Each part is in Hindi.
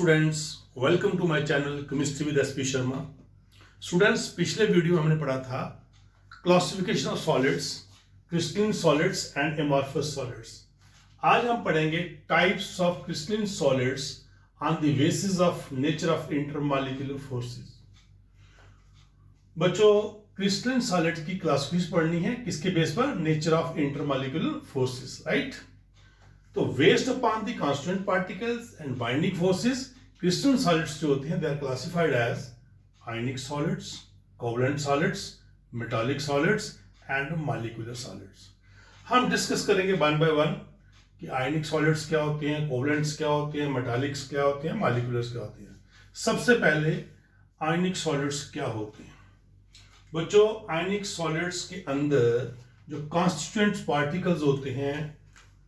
Students, welcome to my channel chemistry with SP Sharma. Students, पिछले वीडियो में हमने पढ़ा था classification of solids, crystalline solids and amorphous solids. आज हम पढ़ेंगे types of crystalline solids on the basis of nature of intermolecular forces. बच्चों, क्रिस्टलाइन सॉलिड की क्लासिफिकेशन पढ़नी है किसके बेस पर? Nature of intermolecular forces, right. तो based upon the constituent particles and binding forces, crystalline solids जो होते हैं they are classified as ionic solids, covalent solids, metallic solids and molecular solids. हम डिस्कस करेंगे वन बाय वन कि आयनिक सॉलिड्स क्या होते हैं, कोवलेंट्स क्या होते हैं, मेटालिक्स क्या होते हैं, मॉलिक्यूलर्स क्या होते हैं। सबसे पहले आयनिक सॉलिड्स क्या होते हैं? बच्चों, आयनिक सॉलिड्स के अंदर जो कॉन्स्टिट्यूएंट पार्टिकल्स होते हैं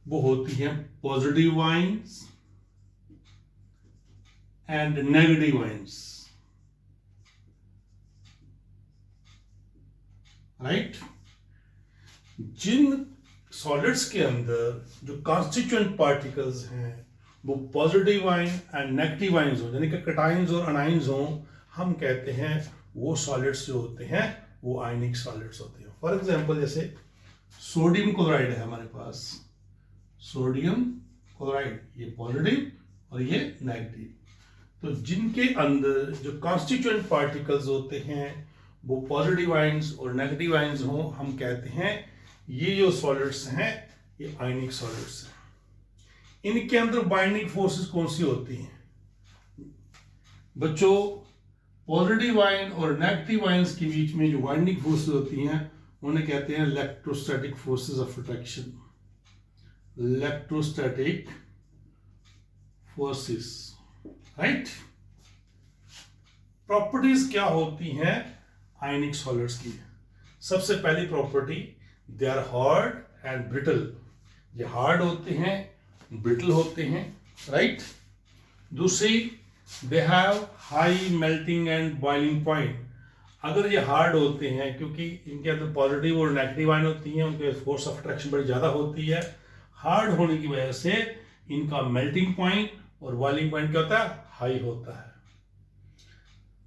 वो होती हैं positive ions and negative ions, right. जिन सॉलिड्स के अंदर जो कॉन्स्टिट्यूएंट पार्टिकल्स हैं वो positive ion and negative ions हो, यानी कि कैटायंस और अनायंस हो, हम कहते हैं वो सॉलिड्स जो होते हैं वो आयनिक सॉलिड्स होते हैं। फॉर एग्जांपल, जैसे सोडियम क्लोराइड है हमारे पास, सोडियम क्लोराइड, ये पॉजिटिव और ये नेगेटिव। तो जिनके अंदर जो कॉन्स्टिट्यूएंट पार्टिकल्स होते हैं वो पॉजिटिव आयंस और नेगेटिव आयंस हो, हम कहते हैं ये जो सॉलिड्स हैं ये आयनिक सॉलिड्स हैं। इनके अंदर बाइंडिंग फोर्सेस कौन सी होती हैं? बच्चों, पॉजिटिव आयन और नेगेटिव आयंस के बीच में जो बाइंडिंग फोर्सेस होती हैं उन्हें कहते हैं electrostatic forces of attraction, electrostatic forces, right. Properties क्या होती हैं आयनिक सॉलिड्स की? सबसे पहली property, they are hard and brittle. ये हार्ड होते हैं, ब्रिटल होते हैं, राइट। दूसरी, they have high melting and boiling point. अगर ये हार्ड होते हैं, क्योंकि इनके अंदर पॉजिटिव और नेगेटिव आयन होती हैं, उनके फोर्स ऑफ अट्रैक्शन बड़ी ज़्यादा होती है, हार्ड होने की वजह से इनका मेल्टिंग पॉइंट और बॉइलिंग पॉइंट क्या होता है? हाई होता है।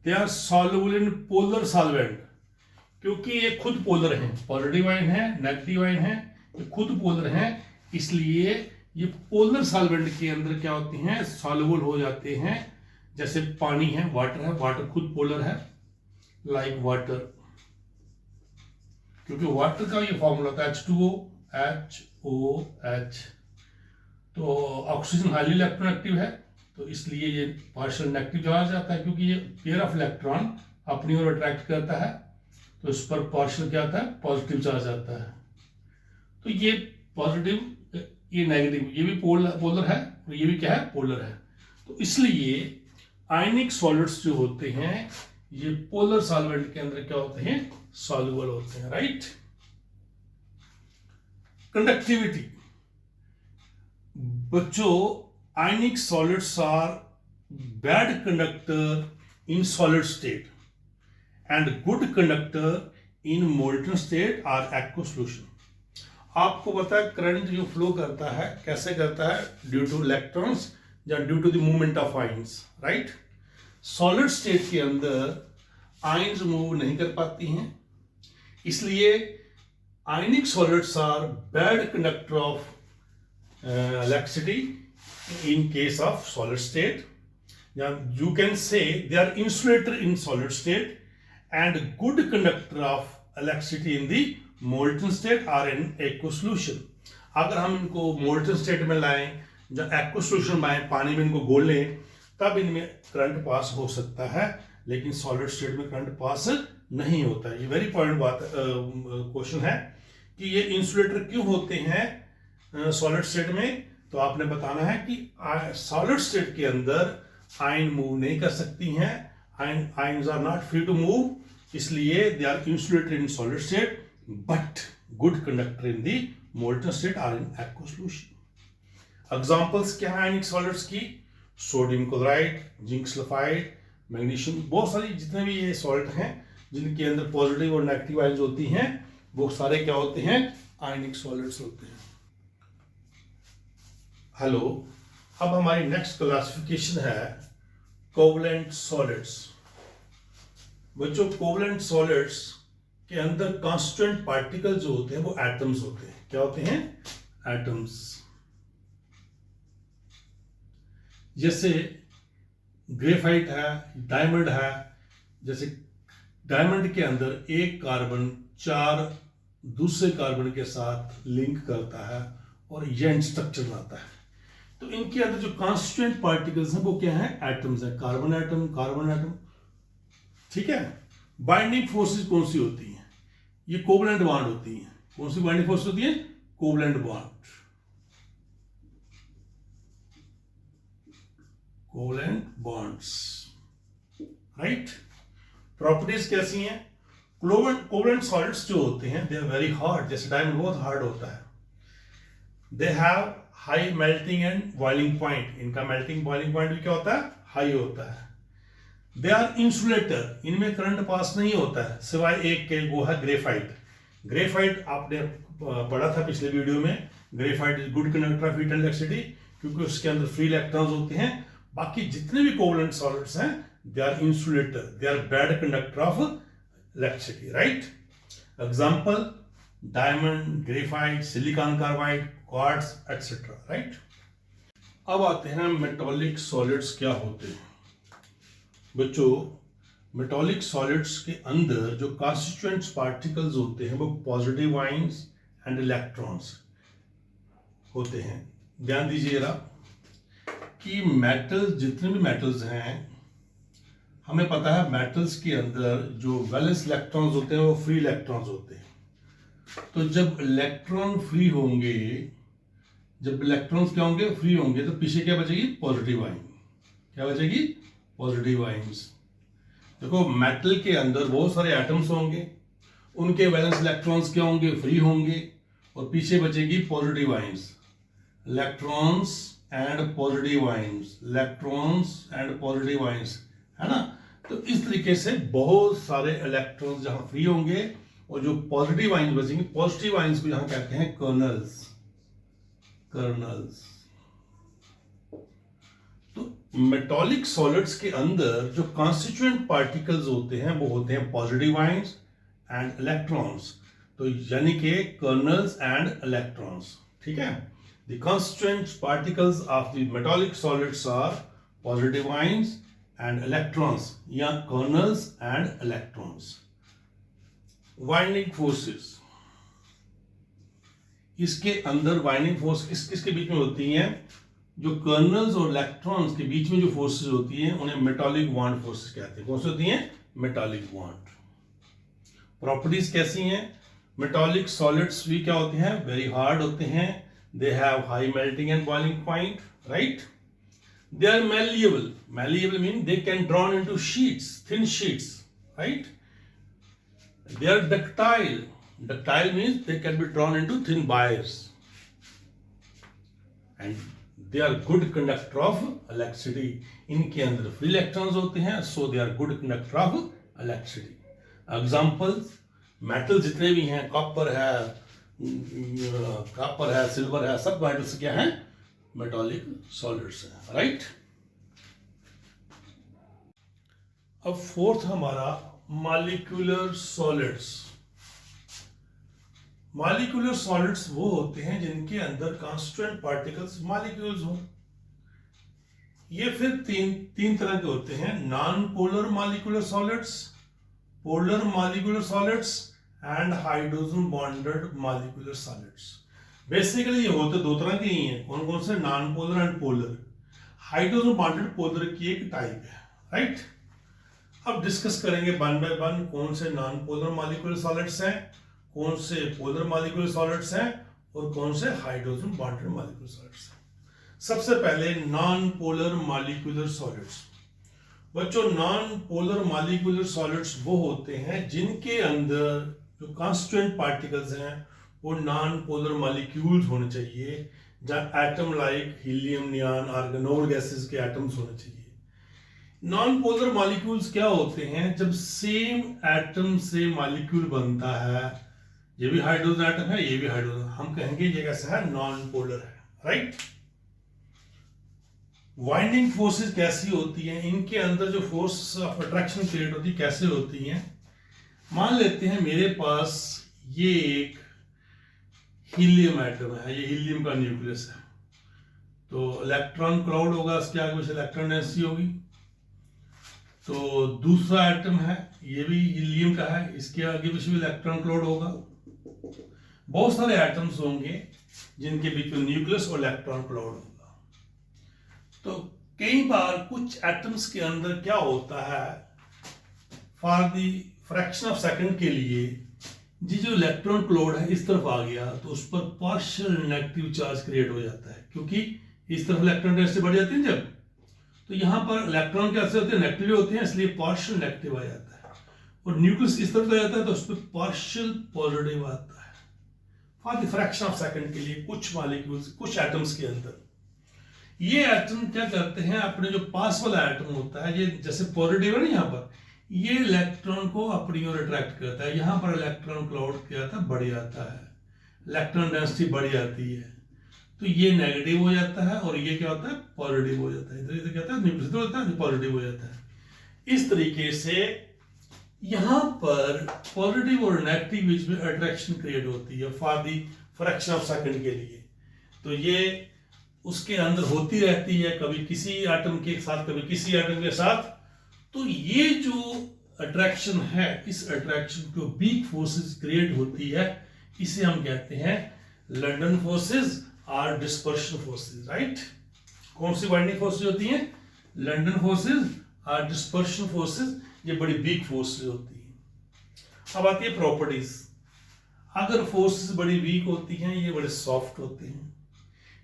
They are soluble in polar solvent, क्योंकि ये खुद पोलर हैं, पॉजिटिव आयन है, नेगेटिव आयन है, ये खुद पोलर हैं, इसलिए ये पोलर सॉल्वेंट के अंदर क्या होते हैं? सॉल्युबल हो जाते हैं। जैसे पानी है, वाटर है, वाटर खुद पोलर है, लाइक वाटर, क्योंकि वाटर का ये फॉर्मूला होता है H2O, HOH। तो ऑक्सीजन हाईली इलेक्ट्रोनेगेटिव है, तो इसलिए ये पार्शियल नेगेटिव चार्ज आता है, क्योंकि ये पेयर ऑफ इलेक्ट्रॉन अपनी ओर अट्रैक्ट करता है, तो इस पर पार्शियल क्या आता है? पॉजिटिव चार्ज आता है। तो ये पॉजिटिव, ये नेगेटिव, ये भी पोलर है और ये भी क्या है? पोलर है। तो इसलिए आयनिक सॉलिड्स जो होते हैं ये पोलर सॉल्वेंट के अंदर क्या होते हैं? सॉल्युबल होते हैं, राइट। कंडक्टिविटी, बच्चों, ionic solids are bad conductor in solid state and good conductor in molten state or aqueous solution. आपको पता है करंट जो फ्लो करता है कैसे करता है? ड्यू टू इलेक्ट्रॉन्स या due to the movement of ions, right. Solid state के अंदर आयंस मूव नहीं कर पाती हैं, इसलिए ionic solids are bad conductor of electricity in case of solid state, या you can say they are insulator in solid state and good conductor of electricity in the molten state or in aqueous solution. अगर हम इनको मोल्टन स्टेट में लाएं या एक्व सॉल्यूशन में आए, पानी में इनको घोल लें, तब इनमें करंट पास हो सकता है, लेकिन सॉलिड स्टेट में करंट पास नहीं होता है। ये वेरी इंपॉर्टेंट बात क्वेश्चन है कि ये इंसुलेटर क्यों होते हैं सॉलिड स्टेट में। तो आपने बताना है कि सॉलिड स्टेट के अंदर आयन मूव नहीं कर सकती हैं, ions are not free to move, इसलिए they are insulated in solid state but good conductor in the molten state or in aqueous solution. Examples क्या है आयनिक सॉलिड्स की? Sodium chloride, zinc sulphide, magnesium, बहुत सारी जितने भी ये सॉल्ट हैं जिनके अंदर पॉजिटिव और नेगेटिव आयंस होती हैं वो सारे क्या होते हैं? आयनिक सॉलिड्स होते हैं। हेलो, अब हमारी नेक्स्ट क्लासिफिकेशन है कोवलेंट सॉलिड्स। बच्चों कोवलेंट सॉलिड्स के अंदर कांस्टेंट पार्टिकल जो होते हैं वो एटम्स होते हैं। क्या होते हैं? एटम्स। जैसे ग्रेफाइट है, डायमंड है। जैसे डायमंड के अंदर एक कार्बन 4 दूसरे कार्बन के साथ लिंक करता है और यह स्ट्रक्चर बनाता है। तो इनके अंदर जो कांस्टेंट पार्टिकल्स हैं वो क्या है? एटम्स है। Carbon atom, carbon atom. ठीक है। बाइंडिंग फोर्सेस कौन सी होती हैं? ये कोवलेंट बॉन्ड होती हैं। कौन सी बाइंडिंग फोर्स होती है? Covalent bond. Covalent bonds, right. Properties कैसी हैं? कोवलेंट सॉलिड्स जो होते हैं दे आर वेरी हार्ड। जैसे डायमंड बहुत हार्ड होता है। They have high melting and boiling point. इनका मेल्टिंग बॉइलिंग पॉइंट भी क्या होता है? हाई होता है। They are insulator. इनमें करंट पास नहीं होता है सिवाय एक के, वो है ग्रेफाइट। ग्रेफाइट आपने पढ़ा था पिछले वीडियो में। Graphite is good conductor of heat and electricity, क्योंकि उसके अंदर फ्री इलेक्ट्रॉन्स होते हैं। बाकी जितने भी कोवलेंट सॉलिड्स हैं they are insulator, they are bad conductor of electricity, right. Example diamond, graphite, silicon carbide, quartz etcetera, right. अब आते हैं मेटालिक सॉलिड्स क्या होते हैं। बच्चों मेटालिक सॉलिड्स के अंदर जो कॉन्स्टिट्यूएंट्स पार्टिकल्स होते हैं वो पॉजिटिव आयंस एंड इलेक्ट्रॉन्स होते हैं। ध्यान दीजिएगा कि मेटल, जितने भी मेटल्स हैं, हमें पता है मेटल्स के अंदर जो वैलेंस इलेक्ट्रॉन्स होते हैं वो फ्री इलेक्ट्रॉन्स होते हैं। तो जब इलेक्ट्रॉन फ्री होंगे, जब इलेक्ट्रॉन्स क्या होंगे? फ्री होंगे, तो पीछे क्या बचेगी? Positive ion. क्या बचेगी? Positive ions. देखो मेटल के अंदर बहुत सारे एटम्स होंगे, उनके वैलेंस इलेक्ट्रॉन्स क्या होंगे? फ्री होंगे, और पीछे बचेगी positive ions. Electrons and positive ions, electrons and positive ions, है ना। तो इस तरीके से बहुत सारे इलेक्ट्रॉन्स जहां फ्री होंगे और जो पॉजिटिव आयंस बचेंगे, पॉजिटिव आयंस को यहां कहते हैं कर्नल्स। कर्नल्स। तो मेटालिक सॉलिड्स के अंदर जो कॉन्स्टिट्यूएंट पार्टिकल्स होते हैं वो होते हैं पॉजिटिव आयंस एंड इलेक्ट्रॉन्स। तो यानी कि कर्नल्स एंड इलेक्ट्रॉन्स, ठीक है। The constituent particles of the metallic solids are positive ions and electrons, या kernels and electrons. Binding forces, इसके अंदर वाइंडिंग फोर्स किसके बीच में होती हैं? जो कर्नल्स और इलेक्ट्रॉन्स के बीच में जो फोर्सेस होती हैं उन्हें मेटालिक बॉन्ड फोर्सेस कहते हैं। कौन सी होती हैं? Metallic bond. प्रॉपर्टीज कैसी हैं? मेटालिक सॉलिड्स भी क्या होते हैं? वेरी हार्ड होते हैं। They have high melting and boiling point, right. They are malleable. Malleable mean they can drawn into sheets, thin sheets, right. They are ductile. Ductile means they can be drawn into thin wires, and they are good conductor of electricity. इनके अंदर फ्री इलेक्ट्रॉन्स होते हैं, so they are good conductor of electricity. Examples, metal जितने भी हैं, कॉपर है, सिल्वर है, सब मेटल्स क्या हैं? मेटालिक सॉलिड्स हैं, राइट। अब फोर्थ हमारा मॉलिक्यूलर सॉलिड्स। मॉलिक्यूलर सॉलिड्स वो होते हैं जिनके अंदर कॉन्स्टिट्यूएंट पार्टिकल्स मॉलिक्यूल्स हो। ये फिर तीन तरह के होते हैं: non polar molecular solids, polar molecular solids and hydrogen bonded molecular solids. Basically ये होते दो तरह के ही हैं। कौन कौन से? Non polar and polar. Hydrogen bonded polar की एक टाइप है, राइट। अब डिस्कस करेंगे वन बाय वन कौन से नॉन पोलर मॉलिक्यूलर सॉलिड्स हैं, कौन से पोलर मॉलिक्यूलर सॉलिड्स हैं, और कौन से हाइड्रोजन बॉन्डेड मॉलिक्यूलर सॉलिड्स हैं। सबसे पहले नॉन पोलर मॉलिक्यूलर सॉलिड्स। बच्चों नॉन पोलर मॉलिक्यूलर सॉलिड्स वो होते हैं जिनके अंदर जो कॉन्स्टिट्यूएंट पार्टिकल्स हैं वो नॉन पोलर मॉलिक्यूल्स होने चाहिए, जहां atom like helium, neon, argon और गैसेस के एटम्स होने चाहिए। नॉन पोलर मॉलिक्यूल्स क्या होते हैं? जब सेम एटम से मॉलिक्यूल बनता है, ये भी हाइड्रोजन एटम है, ये भी हाइड्रोजन, हम कहेंगे ये कैसा है? नॉन पोलर है, राइट। वाइंडिंग फोर्सेस कैसी होती हैं, इनके अंदर जो फोर्स ऑफ अट्रैक्शन क्रिएट होती है कैसे होती हैं। मान लेते हैं मेरे पास ये एक हीलियम एटम है, ये हीलियम का न्यूक्लियस है, तो इलेक्ट्रॉन क्लाउड होगा, इसके आगे पीछे इलेक्ट्रॉन डेंसिटी होगी। तो दूसरा एटम है, ये भी हीलियम का है, इसके आगे पीछे भी इलेक्ट्रॉन क्लाउड होगा। बहुत सारे एटम्स होंगे जिनके बीच में न्यूक्लियस और इलेक्ट्रॉन क्लाउड होगा। तो कई बार कुछ एटम्स के अंदर क्या होता है, for the fraction of second के लिए जी जो इलेक्ट्रॉन क्लाउड है इस तरफ आ गया तो उस पर पार्शियल नेगेटिव चार्ज क्रिएट हो जाता है, क्योंकि इस तरफ इलेक्ट्रॉन डेंसिटी बढ़ जाती है जब, तो यहाँ पर इलेक्ट्रॉन कैसे होते हैं, नेगेटिव होते हैं, इसलिए पार्शियल नेगेटिव आ जाता है। और न्यूक्लियस इस तरफ आ जाता है तो उस पर पार्शियल पॉजिटिव आता है for the fraction of second के लिए कुछ मॉलिक्यूल्स, कुछ एटम्स के अंदर। ये एटम क्या करते हैं, अपने जो पास वाला एटम होता है, ये जैसे पॉजिटिव है ना, यहाँ पर ये इलेक्ट्रॉन को अपनी ओर अट्रैक्ट करता है, यहाँ पर इलेक्ट्रॉन क्लाउड क्या आता है, बढ़ जाता है, इलेक्ट्रॉन डेंसिटी बढ़ जाती है, तो ये नेगेटिव हो जाता है और ये क्या होता है, पॉजिटिव हो जाता है। इधर क्या होता है, न्यूक्लियस होता है, पॉजिटिव हो जाता है। इस तरीके से यहाँ पर पॉजिटिव और नेगेटिव बीच में अट्रैक्शन क्रिएट होती है for the fraction of second के लिए। तो ये उसके अंदर होती रहती है, कभी किसी एटम के साथ कभी किसी एटम के साथ। तो ये जो अट्रैक्शन है, इस अट्रैक्शन को वीक फोर्सेस क्रिएट होती है, इसे हम कहते हैं लंडन फोर्सेस और डिस्पर्शन फोर्सेस, राइट। कौन सी बाइंडिंग फोर्सेस होती हैं, लंडन फोर्सेस और डिस्पर्शन फोर्सेस, ये बड़ी वीक फोर्सेस होती हैं। अब आती है प्रॉपर्टीज। अगर फोर्सेस बड़ी वीक होती हैं, ये बड़े सॉफ्ट होते हैं,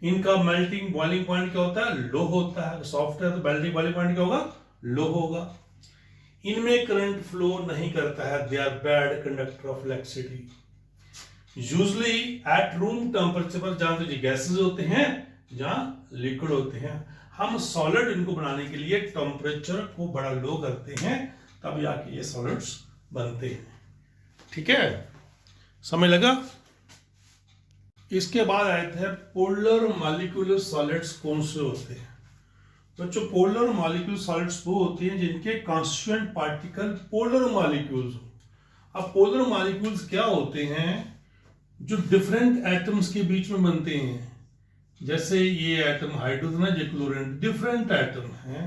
इनका मेल्टिंग बॉइलिंग पॉइंट क्या होता है, लो होता है। सॉफ्ट है तो मेल्टिंग बॉइलिंग पॉइंट क्या होगा, लो होगा। इनमें करंट फ्लो नहीं करता है, they are bad conductor of electricity. Usually at room temperature पर, जहां तो गैसेस होते हैं, जहां लिक्विड होते हैं, हम सॉलिड इनको बनाने के लिए टेम्परेचर को बड़ा लो करते हैं, तब जाके ये सॉलिड्स बनते हैं। ठीक है, समझ लगा। इसके बाद आए थे पोलर मॉलिक्यूलर सॉलिड्स कौन से होते हैं। बच्चों पोलर मॉलिक्यूलर सॉलिड्स वो होते हैं जिनके कॉन्स्टिट्यूएंट पार्टिकल पोलर मॉलिक्यूल्स हो। अब पोलर मॉलिक्यूल्स क्या होते हैं, जो डिफरेंट एटम्स के बीच में बनते हैं। जैसे ये एटम हाइड्रोजन है, ये क्लोरीन, डिफरेंट एटम हैं,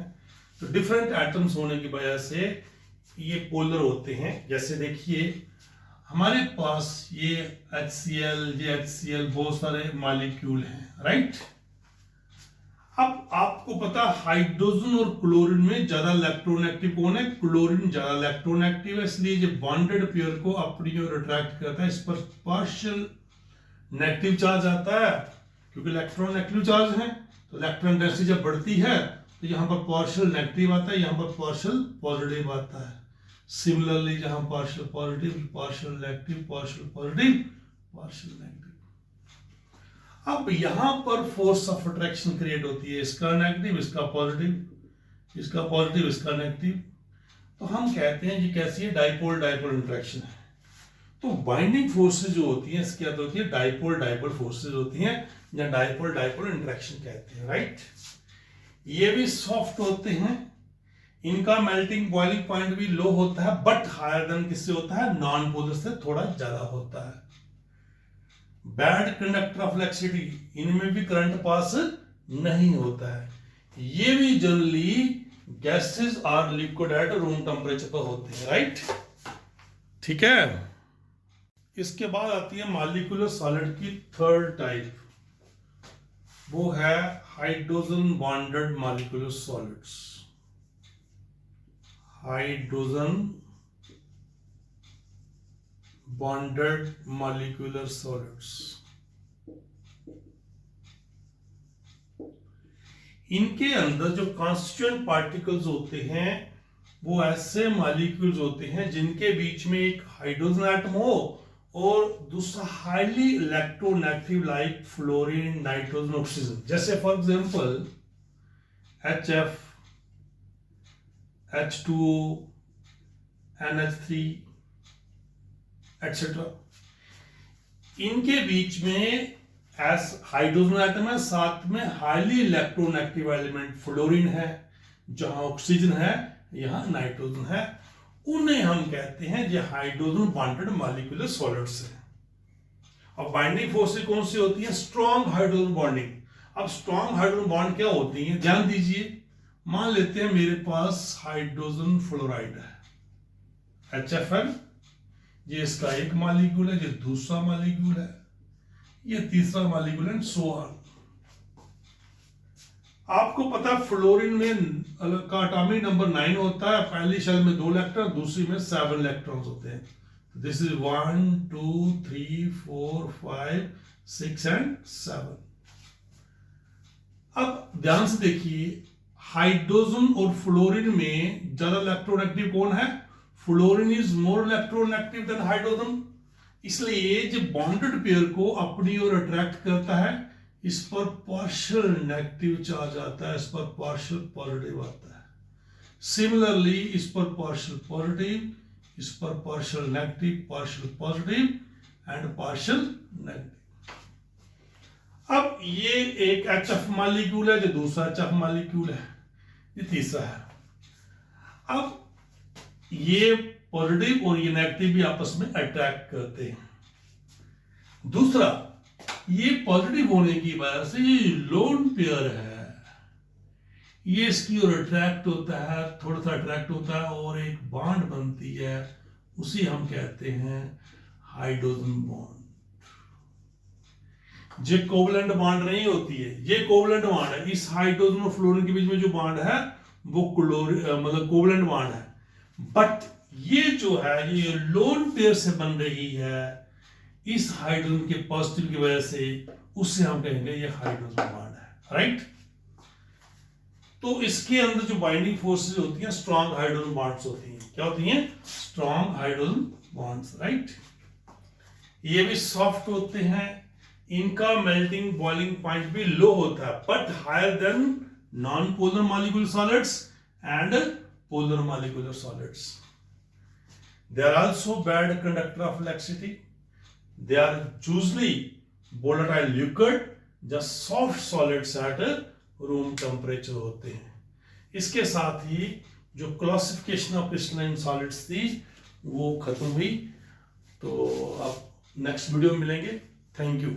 तो डिफरेंट एटम्स होने की वजह से ये पोलर होते हैं। जैसे देखिए हमारे पास ये HCl बहुत सारे मॉलिक्यूल हैं, राइट। अब आपको पता हाइड्रोजन और क्लोरीन में ज्यादा इलेक्ट्रोनेगेटिव कौन है, क्लोरीन ज्यादा इलेक्ट्रोनेगेटिव है, इसलिए ये बॉन्डेड पेयर को अपनी ओर अट्रैक्ट करता है। इस पर पार्शियल नेगेटिव चार्ज आता है, क्योंकि इलेक्ट्रॉन नेगेटिव चार्ज है, तो इलेक्ट्रॉन डेंसिटी जब बढ़ती है तो यहाँ पर पार्शियल नेगेटिव आता है, यहाँ पर पार्शियल पॉजिटिव आता है। सिमिलरली जहां partial positive, partial negative, partial positive, partial negative. अब यहां पर फोर्स ऑफ अट्रैक्शन क्रिएट होती है, इसका नेगेटिव, इसका पॉजिटिव, इसका पॉजिटिव, इसका नेगेटिव। तो हम कहते हैं ये कैसी है, डाइपोल डाइपोल इंटरेक्शन है। तो बाइंडिंग फोर्सेस जो होती हैं इसके अंदर होती है डाइपोल डाइपोल फोर्सेस होती हैं, या डाइपोल डाइपोल इंटरेक्शन कहते हैं, राइट। ये भी सॉफ्ट होते हैं, इनका मेल्टिंग बॉइलिंग पॉइंट भी लो होता है, बट हायर देन किससे होता है, नॉन पोलर से थोड़ा ज्यादा होता है। बैड कंडक्टर ऑफ इलेक्ट्रिसिटी, इनमें भी करंट पास नहीं होता है। ये भी जनरली गैसेस और लिक्विड एट रूम टेम्परेचर पर होते हैं, राइट। ठीक है, इसके बाद आती है मॉलिक्यूलर सॉलिड की थर्ड टाइप, वो है hydrogen bonded molecular solids. Hydrogen bonded molecular solids, इनके अंदर जो कॉन्स्टिट्यूएंट पार्टिकल्स होते हैं वो ऐसे मॉलिक्यूल्स होते हैं जिनके बीच में एक हाइड्रोजन एटम हो और दूसरा highly electronegative like fluorine, nitrogen, oxygen. जैसे for example HF, H2O, NH3 etcetera. इनके बीच में एस हाइड्रोजन एटम है, साथ में हाईली इलेक्ट्रोनेगेटिव एलिमेंट फ्लोरीन है, जहां ऑक्सीजन है यहां नाइट्रोजन है, उन्हें हम कहते हैं जो हाइड्रोजन बॉन्डेड मॉलिक्यूलर सॉलिड्स है। अब बाइंडिंग फोर्सेस कौन सी होती है? Strong hydrogen bonding. अब स्ट्रॉन्ग हाइड्रोजन बॉन्ड क्या होती है, ध्यान दीजिए। मान लेते हैं मेरे पास हाइड्रोजन फ्लोराइड है HFl, ये इसका एक मॉलिक्यूल है, ये दूसरा मॉलिक्यूल है, ये तीसरा मॉलिक्यूल है, सो ऑन। आपको पता फ्लोरीन में का एटॉमिक नंबर 9 होता है, पहली शेल में 2 इलेक्ट्रॉन, दूसरी में 7 इलेक्ट्रॉन्स होते हैं। This is 1 2 3 4 5 6 and 7। अब ध्यान से देखिए, हाइड्रोजन और फ्लोरीन में ज्यादा इलेक्ट्रोनेगेटिव कौन है? Fluorine is more electronegative than hydrogen, इसलिए जो बॉन्डेड पेयर को अपनी ओर अट्रैक्ट करता है, इस पर पार्शियल नेगेटिव चार्ज आता है, इस पर पार्शियल पॉजिटिव आता है। सिमिलरली इस पर पार्शियल पॉजिटिव, इस पर partial negative, partial positive and partial negative. अब ये एक HF मॉलिक्यूल है, जो दूसरा HF मॉलिक्यूल है, ये तीसरा है। अब ये पॉजिटिव और ये नेगेटिव भी आपस में अट्रैक्ट करते हैं। दूसरा, ये पॉजिटिव होने की वजह से ये लोन पेयर है, ये इसकी ओर अट्रैक्ट होता है, थोड़ा सा अट्रैक्ट होता है और एक बॉन्ड बनती है, उसी हम कहते हैं हाइड्रोजन बॉन्ड। ये कोवलेंट बॉन्ड नहीं होती है, ये कोवलेंट बॉन्ड है। इस हाइड्रोजन और फ्लोरीन के बीच में जो बॉन्ड है वो मतलब कोवलेंट बॉन्ड है, बट ये जो है ये लोन पेयर से बन रही है इस हाइड्रोजन के पॉजिटिव की वजह से, उससे हम कहेंगे ये हाइड्रोजन बॉन्ड है, राइट। तो इसके अंदर जो बाइंडिंग फोर्सेस होती हैं स्ट्रॉन्ग हाइड्रोजन बॉन्ड्स होती हैं। क्या होती हैं? Strong hydrogen bonds, right. ये भी सॉफ्ट होते हैं, इनका मेल्टिंग बॉइलिंग पॉइंट भी लो होता है, but higher than non polar molecular solids and polar molecular solids. They are also bad conductor of electricity. They are usually volatile liquid, just soft solids at room temperature होते हैं। इसके साथ ही जो क्लासिफिकेशन ऑफ क्रिस्टलाइन सॉलिड्स थी वो खत्म हुई। तो अब नेक्स्ट वीडियो में मिलेंगे। Thank you.